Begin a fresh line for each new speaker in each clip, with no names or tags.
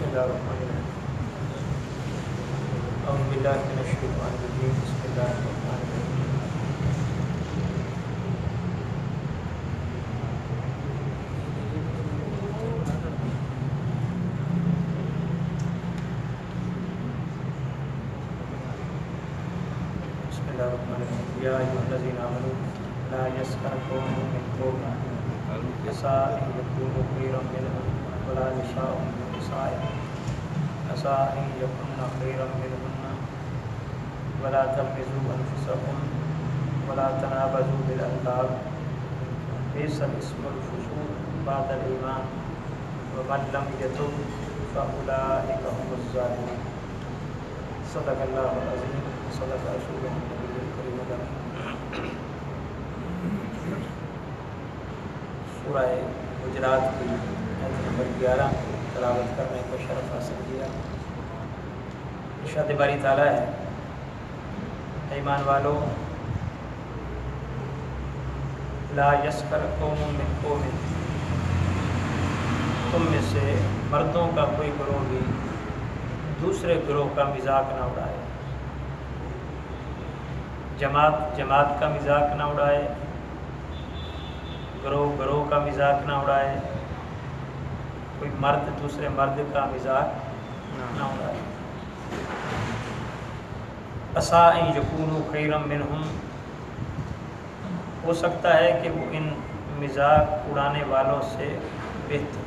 اللہ الرحمن الرحیم اعوذ باللہ من الشیطان الرجیم بسم اللہ الرحمن الرحیم بسم اللہ الرحمن الرحیم یا ایھا الذین آمنوا لا یسخر قوم من قوم عسیٰ ان یکونوا خیرا منہم ولا نساء من نساء عسیٰ ان یکن خیرا منہن ولا تلمزوا انفسکم ولا تنابزوا بالالقاب بئس الاسم الفسوق بعد الایمان ومن لم یتب فاولئک هم الظالمون صدق اللہ العظیم صدق رسولہ النبی الکریم الامین۔ سورہ حجرات کی آیت نمبر 11 تلاوت کرنے کو شرف حاصل کیا۔ ارشاد باری تعالیٰ ہے، ایمان والو لا یسخر قوم من قوم، تم میں سے مردوں کا کوئی گروہ بھی دوسرے گروہ کا مذاق نہ اڑائے، جماعت کا مذاق نہ اڑائے، گروہ کا مذاق نہ اڑائے، کوئی مرد دوسرے مرد کا مذاق نہ اڑائے۔ عسیٰ ان یکونوا خیرا منہم، ہو سکتا ہے کہ وہ ان مذاق اڑانے والوں سے بہتر،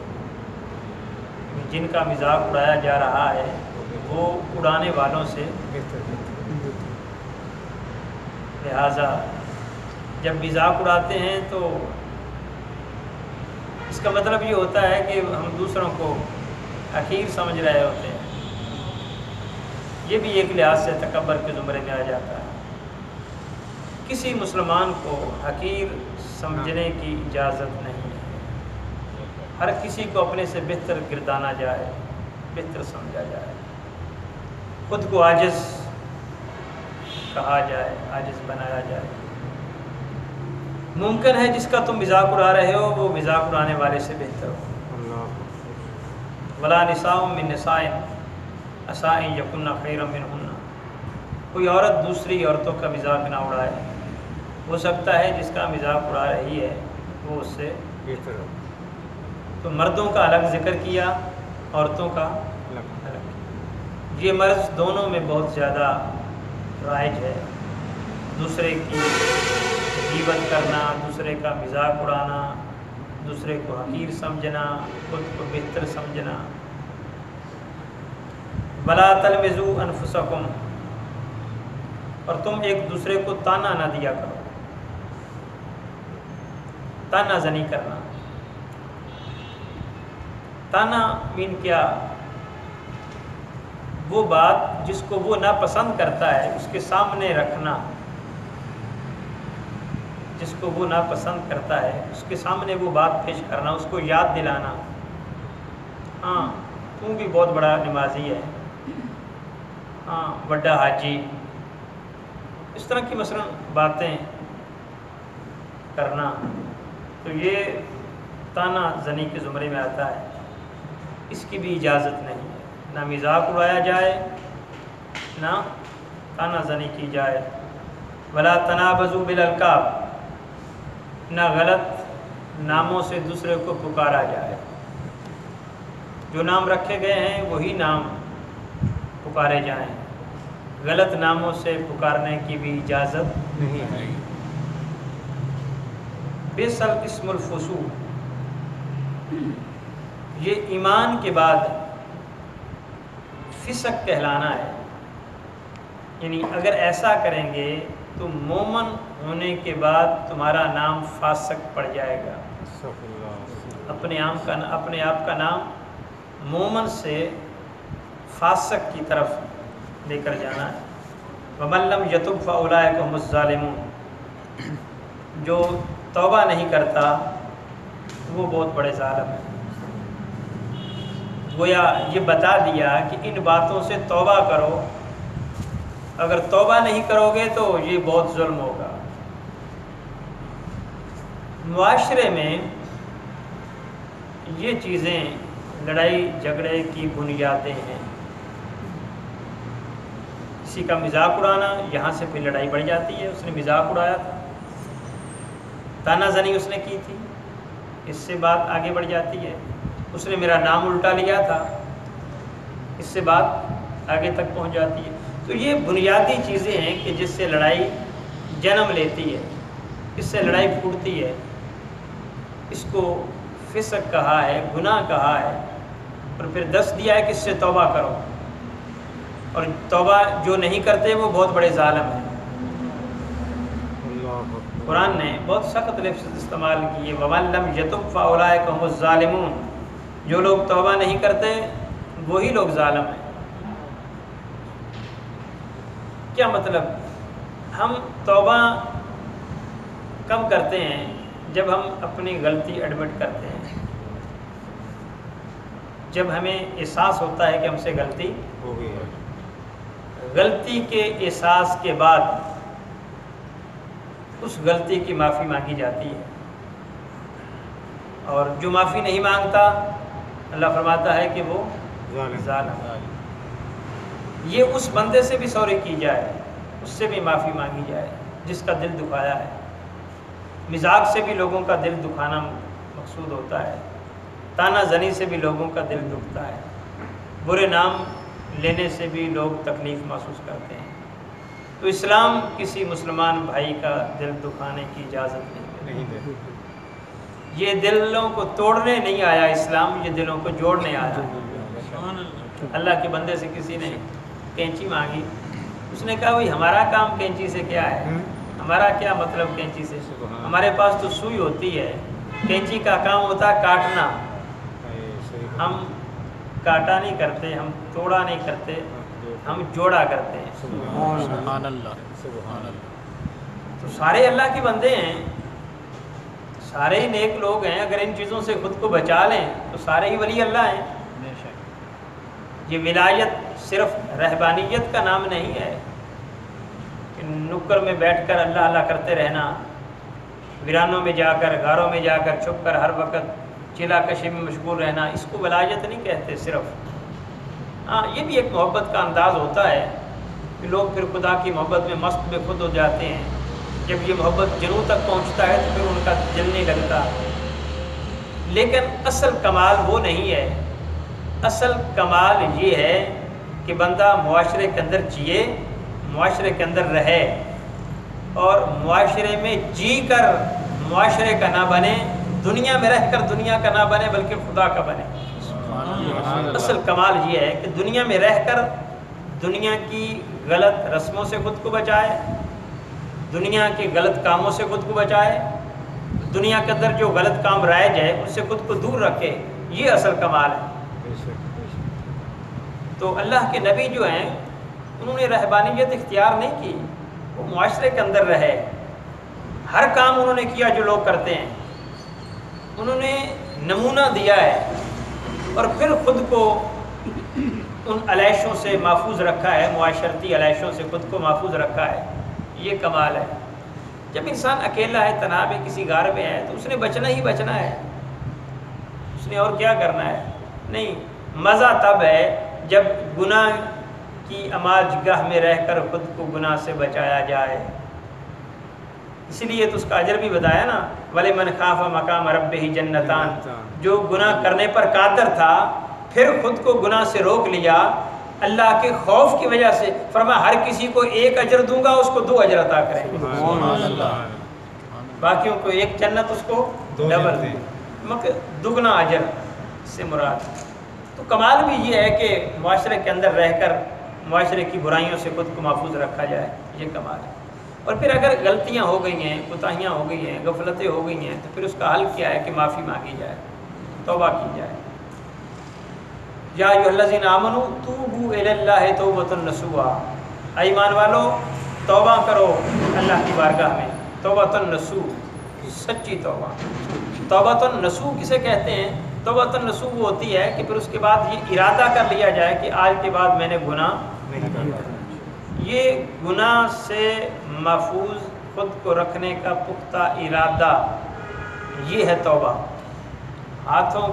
جن کا مذاق اڑایا جا رہا ہے وہ اڑانے والوں سے بہتر۔ لہٰذا جب مذاق اڑاتے ہیں تو اس کا مطلب یہ ہوتا ہے کہ ہم دوسروں کو حقیر سمجھ رہے ہوتے ہیں، یہ بھی ایک لحاظ سے تکبر کے زمرے میں آ جاتا ہے۔ کسی مسلمان کو حقیر سمجھنے کی اجازت نہیں ہے، ہر کسی کو اپنے سے بہتر گردانا جائے، بہتر سمجھا جائے، خود کو عاجز کہا جائے، عاجز بنایا جائے۔ ممکن ہے جس کا تم مذاق اڑا رہے ہو وہ مذاق اڑانے والے سے بہتر ہو۔ ولا نساء من نساء عسیٰ ان یکن خیرا منہن، کوئی عورت دوسری عورتوں کا مذاق نہ اڑائے، ہو سکتا ہے جس کا مذاق اڑا رہی ہے وہ اس سے بہتر ہو۔ تو مردوں کا الگ ذکر کیا، عورتوں کا الگ۔ یہ مرض دونوں میں بہت زیادہ رائج ہے، دوسرے کی غیبت کرنا، دوسرے کا مذاق اڑانا، دوسرے کو حقیر سمجھنا، خود کو بہتر سمجھنا۔ ولا تلمزوا انفسکم، اور تم ایک دوسرے کو تانا نہ دیا کرو، تانا زنی کرنا۔ تانا مین کیا؟ وہ بات جس کو وہ ناپسند کرتا ہے اس کے سامنے رکھنا، جس کو وہ ناپسند کرتا ہے اس کے سامنے وہ بات پیش کرنا، اس کو یاد دلانا، ہاں تو بھی بہت بڑا نمازی ہے، ہاں بڑا حاجی، اس طرح کی مثلا باتیں کرنا، تو یہ تانا زنی کے زمرے میں آتا ہے، اس کی بھی اجازت نہیں ہے، نہ مذاق اڑایا جائے نہ تانا زنی کی جائے۔ ولا تنابزوا بالالقاب، نہ غلط ناموں سے دوسرے کو پکارا جائے، جو نام رکھے گئے ہیں وہی نام پکارے جائیں، غلط ناموں سے پکارنے کی بھی اجازت نہیں ہے۔ بئس الاسم الفسوق، یہ ایمان کے بعد فسق کہلانا ہے، یعنی اگر ایسا کریں گے تو مومن ہونے کے بعد تمہارا نام فاسق پڑ جائے گا۔ اپنے آپ کا نام مومن سے فاسق کی طرف لے کر جانا ہے۔ وَمَن لَّمْ يَتُبْ فَأُولَٰئِكَ هُمُ الظَّالِمُونَ، جو توبہ نہیں کرتا وہ بہت بڑے ظالم ہیں۔ گویا یہ بتا دیا کہ ان باتوں سے توبہ کرو، اگر توبہ نہیں کرو گے تو یہ بہت ظلم ہوگا۔ معاشرے میں یہ چیزیں لڑائی جھگڑے کی بنیادیں ہیں. کسی کا مذاق اڑانا، یہاں سے پھر لڑائی بڑھ جاتی ہے. اس نے مذاق اڑایا تھا، تانا زنی اس نے کی تھی، اس سے بات آگے بڑھ جاتی ہے. اس نے میرا نام الٹا لیا تھا، اس سے بات آگے تک پہنچ جاتی ہے. تو یہ بنیادی چیزیں ہیں کہ جس سے لڑائی جنم لیتی ہے، اس سے لڑائی پھوٹتی ہے. اس کو فسق کہا ہے، گناہ کہا ہے، اور پھر دس دیا ہے کہ اس سے توبہ کرو. اور توبہ جو نہیں کرتے وہ بہت بڑے ظالم ہیں. قرآن نے بہت سخت لفظ استعمال کیے، وَمَن لَّمْ يَتُبْ فَأُولَٰئِكَ هُمُ الظَّالِمُونَ. جو لوگ توبہ نہیں کرتے وہی لوگ ظالم ہیں. کیا مطلب؟ ہم توبہ کب کرتے ہیں؟ جب ہم اپنی غلطی ایڈمٹ کرتے ہیں، جب ہمیں احساس ہوتا ہے کہ ہم سے غلطی ہو گئی ہے. غلطی کے احساس کے بعد اس غلطی کی معافی مانگی جاتی ہے. اور جو معافی نہیں مانگتا اللہ فرماتا ہے کہ وہ ظالم. یہ اس بندے سے بھی سوری کی جائے، اس سے بھی معافی مانگی جائے جس کا دل دکھایا ہے. مزاق سے بھی لوگوں کا دل دکھانا مقصود ہوتا ہے. تانا زنی سے بھی لوگوں کا دل دکھتا ہے. برے نام لینے سے بھی لوگ تکلیف محسوس کرتے ہیں. تو اسلام کسی مسلمان بھائی کا دل دکھانے کی اجازت نہیں دیتا. یہ دلوں کو توڑنے نہیں آیا اسلام، یہ دلوں کو جوڑنے آیا. اللہ کے بندے سے کسی نے کینچی مانگی، اس نے کہا بھائی ہمارا کام کینچی سے کیا ہے، ہمارا کیا مطلب کینچی سے، ہمارے پاس تو سوئی ہوتی ہے. کینچی کا کام ہوتا ہے کاٹنا، ہم کاٹا نہیں کرتے، ہم توڑا نہیں کرتے، ہم جوڑا کرتے ہیں. سبحان اللہ، سبحان اللہ. تو سارے اللہ کے بندے ہیں، سارے ہی نیک لوگ ہیں. اگر ان چیزوں سے خود کو بچا لیں تو سارے ہی ولی اللہ ہیں. یہ ولایت صرف رہبانیت کا نام نہیں ہے کہ نکر میں بیٹھ کر اللہ اللہ کرتے رہنا، ویرانوں میں جا کر، غاروں میں جا کر چھپ کر ہر وقت چلا کشی میں مشغول رہنا. اس کو ولایت نہیں کہتے صرف. ہاں یہ بھی ایک محبت کا انداز ہوتا ہے کہ لوگ پھر خدا کی محبت میں مست بے خود ہو جاتے ہیں. جب یہ محبت جنوں تک پہنچتا ہے تو پھر ان کا دل نہیں لگتا. لیکن اصل کمال وہ نہیں ہے. اصل کمال یہ ہے کہ بندہ معاشرے کے اندر جیے، معاشرے کے اندر رہے، اور معاشرے میں جی کر معاشرے کا نہ بنے، دنیا میں رہ کر دنیا کا نہ بنے بلکہ خدا کا بنے. اصل کمال یہ ہے کہ دنیا میں رہ کر دنیا کی غلط رسموں سے خود کو بچائے، دنیا کے غلط کاموں سے خود کو بچائے، دنیا کے اندر جو غلط کام رائج ہے ان سے خود کو دور رکھے. یہ اصل کمال ہے. تو اللہ کے نبی جو ہیں انہوں نے رہبانیت اختیار نہیں کی، وہ معاشرے کے اندر رہے. ہر کام انہوں نے کیا جو لوگ کرتے ہیں، انہوں نے نمونہ دیا ہے، اور پھر خود کو ان علیشوں سے محفوظ رکھا ہے، معاشرتی علیشوں سے خود کو محفوظ رکھا ہے. یہ کمال ہے. جب انسان اکیلا ہے، تنہا ہے، کسی غار میں ہے تو اس نے بچنا ہی بچنا ہے. اس نے اور کیا کرنا ہے؟ نہیں. مزہ تب ہے جب گناہ کی اماج گاہ میں رہ کر خود کو گناہ سے بچایا جائے. اسی لیے تو اس کا اجر بھی بتایا نا، وَلِمَنْ خَافَ مَقَامَ رَبِّهِ جَنَّتَانِ. جو گناہ کرنے پر قادر تھا پھر خود کو گناہ سے روک لیا اللہ کے خوف کی وجہ سے. فرمایا ہر کسی کو ایک اجر دوں گا، اس کو 2 اجر عطا کریں گے. باقیوں کو 1 جنت، اس کو ڈبل دگنا اجر سے مراد. تو کمال بھی یہ ہے کہ معاشرے کے اندر رہ کر معاشرے کی برائیوں سے خود کو محفوظ رکھا جائے. یہ کمال ہے. اور پھر اگر غلطیاں ہو گئی ہیں، کوتاہیاں ہو گئی ہیں، غفلتیں ہو گئی ہیں، تو پھر اس کا حل کیا ہے کہ معافی مانگی جائے، توبہ کی جائے. یا ایھا الذین آمنوا توبوا الی اللہ توبۃ نصوحا. ایمان والو توبہ کرو اللہ کی بارگاہ میں. توبۃ نصوح، سچی توبہ. توبۃ نصوح کسے کہتے ہیں؟ توبۃ نصوح وہ ہوتی ہے کہ پھر اس کے بعد یہ ارادہ کر لیا جائے کہ آج کے بعد میں نے گناہ نہیں کرنا. یہ گناہ سے محفوظ خود کو رکھنے کا پختہ ارادہ، یہ ہے توبہ. ہاتھوں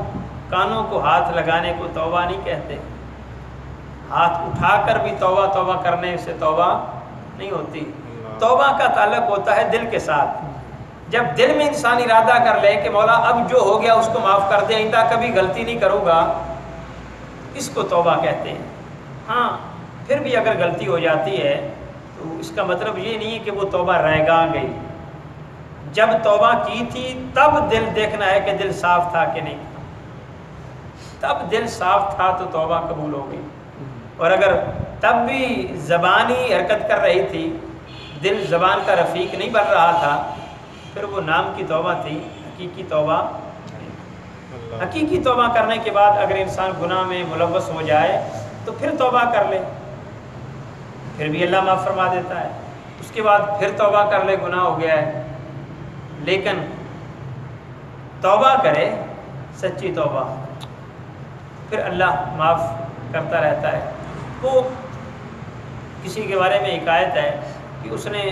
کانوں کو ہاتھ لگانے کو توبہ نہیں کہتے، ہاتھ اٹھا کر بھی توبہ توبہ کرنے سے توبہ نہیں ہوتی۔ توبہ کا تعلق ہوتا ہے دل کے ساتھ۔ جب دل میں انسان ارادہ کر لے کہ مولا اب جو ہو گیا اس کو معاف کر دے، آئندہ کبھی غلطی نہیں کروں گا، اس کو توبہ کہتے ہیں۔ ہاں پھر بھی اگر غلطی ہو جاتی ہے تو اس کا مطلب یہ نہیں ہے کہ وہ توبہ رہ گئی۔ جب توبہ کی تھی تب دل دیکھنا ہے کہ دل صاف تھا کہ نہیں تھا، تب دل صاف تھا تو توبہ قبول ہو گئی، اور اگر تب بھی زبانی حرکت کر رہی تھی، دل زبان کا رفیق نہیں بن رہا تھا، پھر وہ نام کی توبہ تھی، حقیقی توبہ نہیں۔ حقیقی توبہ کرنے کے بعد اگر انسان گناہ میں ملوث ہو جائے تو پھر توبہ کر لے، پھر بھی اللہ معاف فرما دیتا ہے، اس کے بعد پھر توبہ کر لے، گناہ ہو گیا ہے، لیکن توبہ کرے سچی توبہ، پھر اللہ معاف کرتا رہتا ہے۔ وہ کسی کے بارے میں حکایت ہے کہ اس نے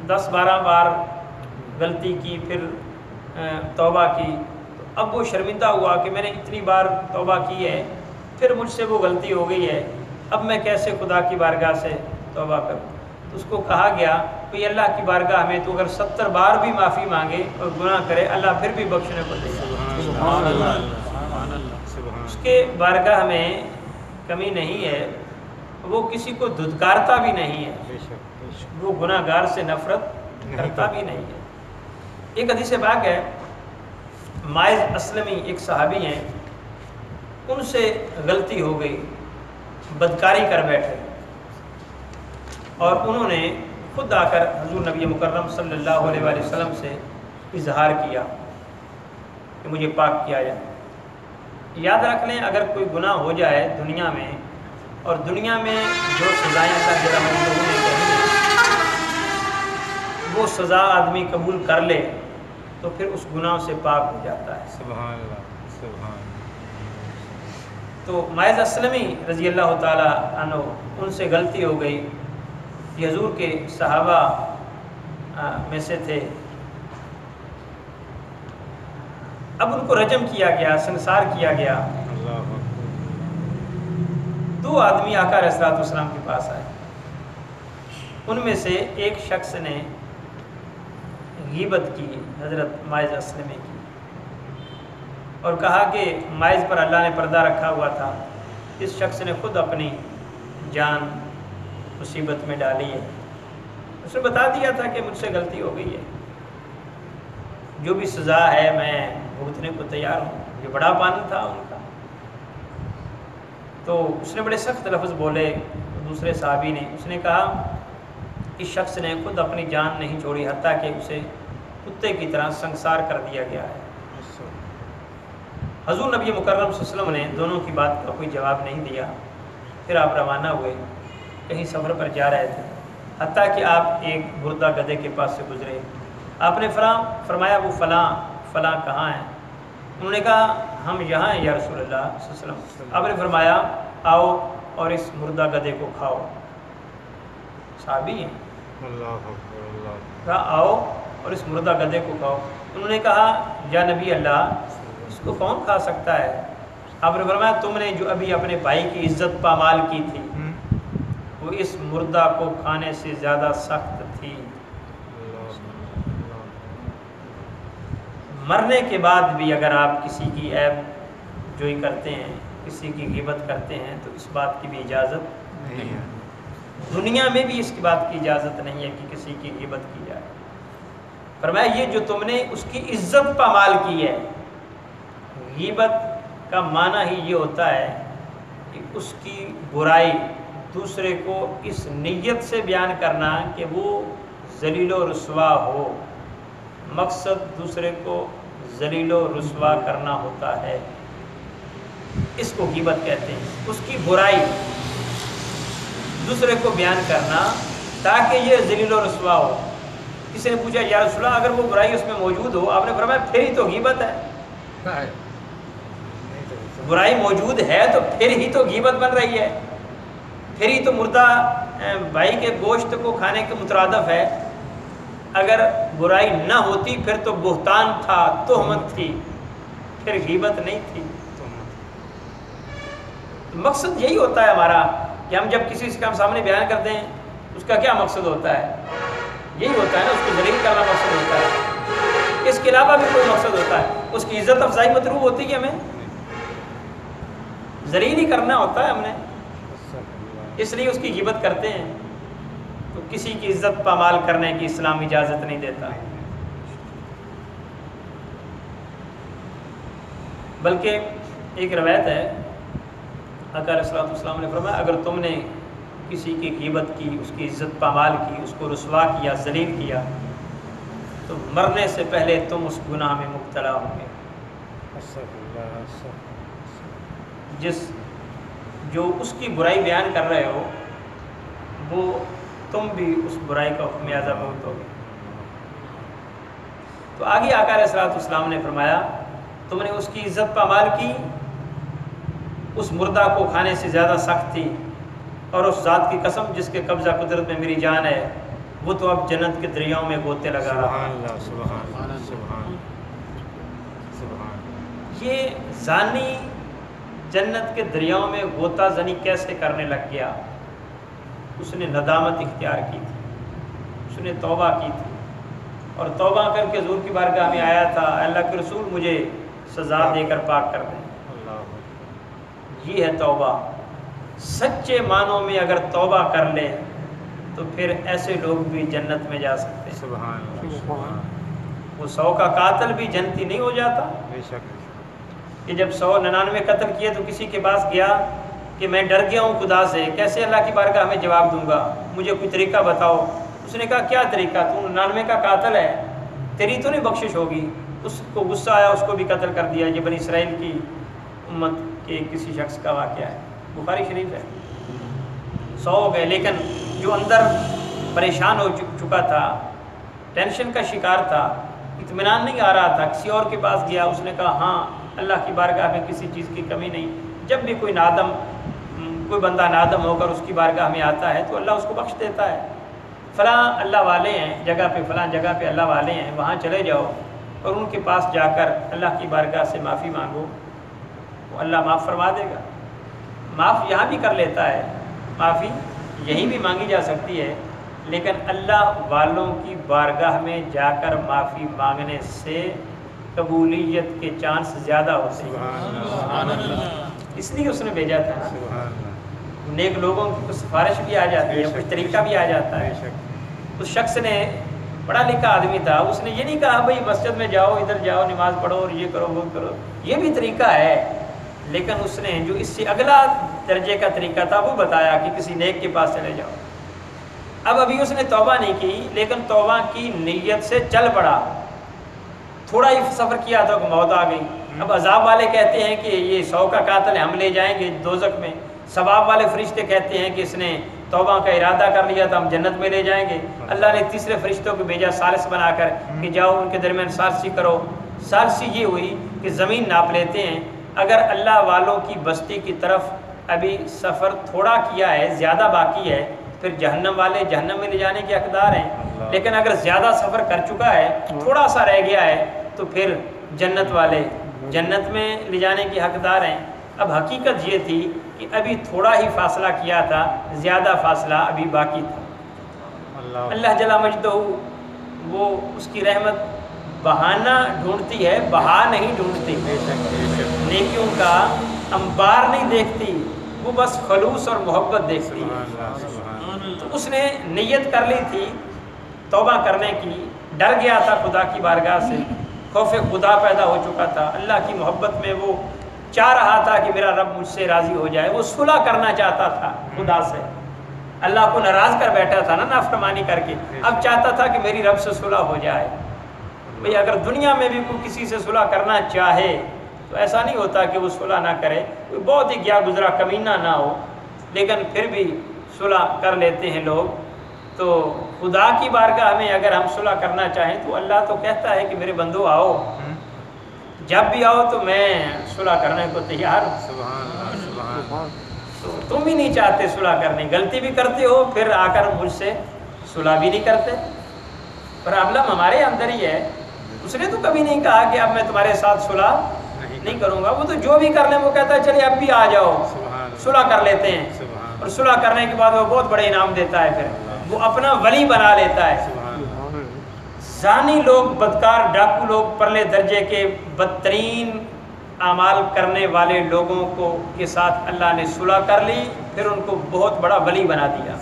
10-12 بار غلطی کی، پھر توبہ کی، تو اب وہ شرمندہ ہوا کہ میں نے اتنی بار توبہ کی ہے، پھر مجھ سے وہ غلطی ہو گئی ہے، اب میں کیسے خدا کی بارگاہ سے توبہ کروں؟ تو اس کو کہا گیا کہ اللہ کی بارگاہ میں تو اگر 70 بار بھی معافی مانگے اور گناہ کرے، اللہ پھر بھی بخشنے کو تیار ہے۔ اس کے بارگاہ میں کمی نہیں ہے، وہ کسی کو دھتکارتا بھی نہیں ہے، وہ گناہ گار سے نفرت کرتا بھی نہیں ہے۔ ایک حدیث پاک ہے، مائز اسلمی ایک صحابی ہیں، ان سے غلطی ہو گئی، بدکاری کر بیٹھے، اور انہوں نے خود آ کر حضور نبی مکرم صلی اللہ علیہ وآلہ وسلم سے اظہار کیا کہ مجھے پاک کیا جائے۔ یاد رکھ لیں اگر کوئی گناہ ہو جائے دنیا میں، اور دنیا میں جو سزائیں اللہ کے رحمت لوگوں نے کہی وہ سزا آدمی قبول کر لے تو پھر اس گناہ سے پاک ہو جاتا ہے۔
سبحان اللہ، سبحان اللہ۔
تو مائز اسلمی رضی اللہ تعالی عنہ، ان سے غلطی ہو گئی، یہ حضور کے صحابہ میں سے تھے، اب ان کو رجم کیا گیا، سنسار کیا گیا۔ دو آدمی آقا علیہ الصلوۃ والسلام کے پاس آئے، ان میں سے ایک شخص نے غیبت کی حضرت مائز اسلمی کی، اور کہا کہ مائز پر اللہ نے پردہ رکھا ہوا تھا، اس شخص نے خود اپنی جان مصیبت میں ڈالی ہے، اس نے بتا دیا تھا کہ مجھ سے غلطی ہو گئی ہے، جو بھی سزا ہے میں بھگتنے کو تیار ہوں۔ یہ بڑا پانی تھا ان کا، تو اس نے بڑے سخت لفظ بولے دوسرے صحابی نے، اس نے کہا اس شخص نے خود اپنی جان نہیں چھوڑی، حتیٰ کہ اسے کتے کی طرح سنسار کر دیا گیا ہے۔ حضور نبی مکرم صلی اللہ علیہ وسلم نے دونوں کی بات کا کوئی جواب نہیں دیا، پھر آپ روانہ ہوئے، کہیں سفر پر جا رہے تھے، حتیٰ کہ آپ ایک مردہ گدھے کے پاس سے گزرے، آپ نے فرمایا وہ فلاں فلاں کہاں ہیں؟ انہوں نے کہا ہم یہاں ہیں یا رسول اللہ صلی اللہ علیہ وسلم۔ آپ نے فرمایا آؤ اور اس مردہ گدھے کو کھاؤ، صحابی ہیں، کہا آؤ اور اس مردہ گدھے کو کھاؤ۔ انہوں نے کہا یا نبی اللہ اس کو کون کھا سکتا ہے؟ آپ نے فرمایا تم نے جو ابھی اپنے بھائی کی عزت پامال کی تھی وہ اس مردہ کو کھانے سے زیادہ سخت تھی۔ مرنے کے بعد بھی اگر آپ کسی کی عیب جوئی کرتے ہیں، کسی کی غیبت کرتے ہیں تو اس بات کی بھی اجازت نہیں ہے، دنیا میں بھی اس کی بات کی اجازت نہیں ہے کہ کسی کی غیبت کی جائے۔ فرمایا یہ جو تم نے اس کی عزت پامال کی ہے، غیبت کا معنی ہی یہ ہوتا ہے کہ اس کی برائی دوسرے کو اس نیت سے بیان کرنا کہ وہ ذلیل و رسوا ہو، مقصد دوسرے کو ذلیل و رسوا کرنا ہوتا ہے، اس کو غیبت کہتے ہیں۔ اس کی برائی دوسرے کو بیان کرنا تاکہ یہ ذلیل و رسوا ہو۔ کسی نے پوچھا یا رسول اللہ اگر وہ برائی اس میں موجود ہو، آپ نے فرمایا پھر ہی تو غیبت ہے، برائی موجود ہے تو پھر ہی تو غیبت بن رہی ہے، پھر ہی تو مردہ بھائی کے گوشت کو کھانے کے مترادف ہے۔ اگر برائی نہ ہوتی پھر تو بہتان تھا، تہمت تھی، پھر غیبت نہیں تھی۔ تو مقصد یہی ہوتا ہے ہمارا کہ ہم جب کسی کا ہم سامنے بیان کرتے ہیں اس کا کیا مقصد ہوتا ہے؟ یہی ہوتا ہے نا، اس کو ذلیل کرنا مقصد ہوتا ہے، اس کے علاوہ بھی کوئی مقصد ہوتا ہے؟ اس کی عزت افزائی مطلوب ہوتی ہے کہ ہمیں ذلیل ہی کرنا ہوتا ہے ہم نے، اس لیے اس کی غیبت کرتے ہیں۔ تو کسی کی عزت پامال کرنے کی اسلام اجازت نہیں دیتا، بلکہ ایک روایت ہے آقا علیہ الصلوۃ والسلام نے فرمایا اگر تم نے کسی کی غیبت کی، اس کی عزت پامال کی، اس کو رسوا کیا، ذلیل کیا، تو مرنے سے پہلے تم اس گناہ میں مبتلا ہوں گے۔ جو اس کی برائی بیان کر رہے ہو وہ تم بھی اس برائی کا خمیازہ بھگتو گے۔ تو آگے آقا علیہ الصلوۃ والسلام نے فرمایا تم نے اس کی عزت پامال کی، اس مردہ کو کھانے سے زیادہ سخت تھی، اور اس ذات کی قسم جس کے قبضہ قدرت میں میری جان ہے، وہ تو اب جنت کے دریاؤں میں غوطے لگا رہا ہے۔ یہ زانی جنت کے دریاؤں میں غوطہ زنی کیسے کرنے لگ گیا؟ اس نے ندامت اختیار کی تھی، اس نے توبہ کی تھی، اور توبہ کر کے حضور کی بارگاہ میں آیا تھا، اللہ کے رسول مجھے سزا دے کر پاک کر دیں۔ یہ ہے توبہ۔ سچے معنوں میں اگر توبہ کر لے تو پھر ایسے لوگ بھی جنت میں جا سکتے ہیں۔ وہ 100 کا قاتل بھی جنتی نہیں ہو جاتا کہ جب 199 قتل کیے تو کسی کے پاس گیا کہ میں ڈر گیا ہوں خدا سے، کیسے اللہ کی بارگاہ میں جواب دوں گا، مجھے کوئی طریقہ بتاؤ۔ اس نے کہا کیا طریقہ؟ تو 99 کا قاتل ہے، تیری تو نہیں بخشش ہوگی۔ اس کو غصہ آیا، اس کو بھی قتل کر دیا۔ یہ بنی اسرائیل کی امت کے کسی شخص کا واقعہ ہے، بخاری شریف ہے۔ 100 ہو گئے، لیکن جو اندر پریشان ہو چکا تھا، ٹینشن کا شکار تھا، اطمینان نہیں آ رہا تھا، کسی اور کے پاس گیا، اس نے کہا ہاں اللہ کی بارگاہ میں کسی چیز کی کمی نہیں۔ جب بھی کوئی بندہ نادم ہو کر اس کی بارگاہ میں آتا ہے تو اللہ اس کو بخش دیتا ہے۔ فلاں اللہ والے ہیں جگہ پہ، فلاں جگہ پہ اللہ والے ہیں، وہاں چلے جاؤ اور ان کے پاس جا کر اللہ کی بارگاہ سے معافی مانگو، وہ اللہ معاف فرما دے گا۔ معاف یہاں بھی کر لیتا ہے، معافی یہیں بھی مانگی جا سکتی ہے، لیکن اللہ والوں کی بارگاہ میں جا کر معافی مانگنے سے قبولیت کے چانس زیادہ ہوتے ہیں، اس لیے اس نے بھیجا تھا نا۔ نیک لوگوں کی کچھ سفارش بھی آ جاتی ہے، کچھ طریقہ بھی آ جاتا ہے۔ اس شخص نے پڑھا لکھا آدمی تھا، اس نے یہ نہیں کہا بھائی مسجد میں جاؤ، ادھر جاؤ، نماز پڑھو اور یہ کرو وہ کرو، یہ بھی طریقہ ہے، لیکن اس نے جو اس سے اگلا درجے کا طریقہ تھا وہ بتایا کہ کسی نیک کے پاس چلے جاؤ۔ اب ابھی اس نے توبہ نہیں کی، لیکن توبہ کی نیت سے چل پڑا، تھوڑا ہی سفر کیا تھا کہ موت آ گئی۔ اب عذاب والے کہتے ہیں کہ یہ 100 کا قاتل ہے، ہم لے جائیں گے دوزخ میں۔ ثواب والے فرشتے کہتے ہیں کہ اس نے توبہ کا ارادہ کر لیا تھا، ہم جنت میں لے جائیں گے۔ اللہ نے تیسرے فرشتوں کو بھیجا ثالث بنا کر کہ جاؤ ان کے درمیان ثالثی کرو۔ ثالثی یہ ہوئی کہ زمین ناپ لیتے ہیں، اگر اللہ والوں کی بستی کی طرف ابھی سفر تھوڑا کیا ہے، زیادہ باقی ہے، پھر جہنم والے جہنم میں لے جانے کے حقدار ہیں، لیکن اگر زیادہ سفر کر چکا ہے، تھوڑا سا رہ گیا ہے، تو پھر جنت والے جنت میں لے جانے کے حقدار ہیں۔ اب حقیقت یہ تھی کہ ابھی تھوڑا ہی فاصلہ کیا تھا، زیادہ فاصلہ ابھی باقی تھا۔ اللہ جل مجدہ وہ اس کی رحمت بہانہ ڈھونڈتی ہے، بہا نہیں ڈھونڈتی، نیکیوں کا انبار نہیں دیکھتی، وہ بس خلوص اور محبت دیکھتی ہے۔ تو اس نے نیت کر لی تھی توبہ کرنے کی، ڈر گیا تھا خدا کی بارگاہ سے، خوف خدا پیدا ہو چکا تھا، اللہ کی محبت میں وہ چاہ رہا تھا کہ میرا رب مجھ سے راضی ہو جائے، وہ صلح کرنا چاہتا تھا خدا سے، اللہ کو ناراض کر بیٹھا تھا نا نافرمانی کر کے، اب چاہتا تھا کہ میری رب سے صلح ہو جائے۔ بھئی اگر دنیا میں بھی کوئی کسی سے صلح کرنا چاہے تو ایسا نہیں ہوتا کہ وہ صلح نہ کرے، کوئی بہت ہی گیا گزرا کمینہ نہ ہو، لیکن پھر بھی صلح کر لیتے ہیں لوگ۔ تو خدا کی بارگاہ میں اگر ہم صلح کرنا چاہیں تو اللہ تو کہتا ہے کہ میرے بندو آؤ، جب بھی آؤ تو میں صلح کرنے کو تیار ہوں۔ تو تم بھی نہیں چاہتے صلح کرنے، غلطی بھی کرتے ہو، پھر آ کر مجھ سے صلح بھی نہیں کرتے۔ پرابلم ہمارے اندر ہی ہے، اس نے تو کبھی نہیں کہا کہ اب میں تمہارے ساتھ صلح نہیں کروں گا، وہ تو جو بھی کر لیں وہ کہتا ہے چلیے اب بھی آ جاؤ صلح کر لیتے ہیں، اور صلح کرنے کے بعد وہ بہت بڑے انعام دیتا ہے، پھر وہ اپنا ولی بنا لیتا ہے۔ زانی لوگ، بدکار، ڈاکو لوگ، پرلے درجے کے بدترین اعمال کرنے والے لوگوں کو کے ساتھ اللہ نے صلح کر لی، پھر ان کو بہت بڑا ولی بنا دیا۔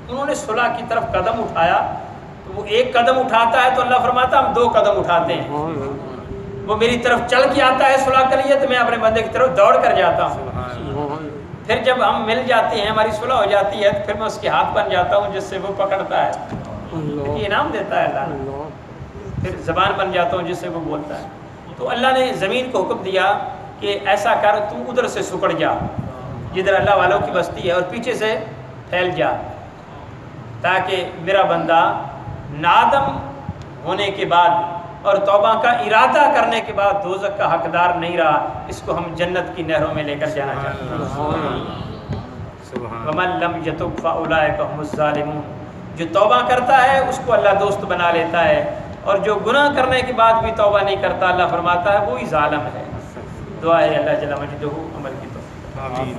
انہوں نے صلح کی طرف قدم اٹھایا تو وہ ایک قدم اٹھاتا ہے تو اللہ فرماتا ہم 2 قدم اٹھاتے ہیں، وہ میری طرف چل کے آتا ہے صلح کے لیے تو میں اپنے بندے کی طرف دوڑ کر جاتا ہوں، پھر جب ہم مل جاتے ہیں، ہماری صلح ہو جاتی ہے، پھر میں اس کے ہاتھ بن جاتا ہوں جس سے وہ پکڑتا ہے، یہ انعام دیتا ہے اللہ، پھر زبان بن جاتا ہوں جس سے وہ بولتا ہے۔ تو اللہ نے زمین کو حکم دیا کہ ایسا کر، تو ادھر سے سکڑ جا جدھر اللہ والوں کی بستی ہے، اور پیچھے سے پھیل جا، تاکہ میرا بندہ نادم ہونے کے بعد اور توبہ کا ارادہ کرنے کے بعد دوزخ کا حقدار نہیں رہا، اس کو ہم جنت کی نہروں میں لے کر جانا چاہتے ہیں۔ وَمَن لَّمْ يَتُبْ فَأُولَٰئِكَ هُمُ الظَّالِمُونَ، جو توبہ کرتا ہے اس کو اللہ دوست بنا لیتا ہے، اور جو گناہ کرنے کے بعد بھی توبہ نہیں کرتا اللہ فرماتا ہے وہی ظالم ہے۔ دعا ہے اللہ جل مجدہ عمل کی توفیق۔
آمین۔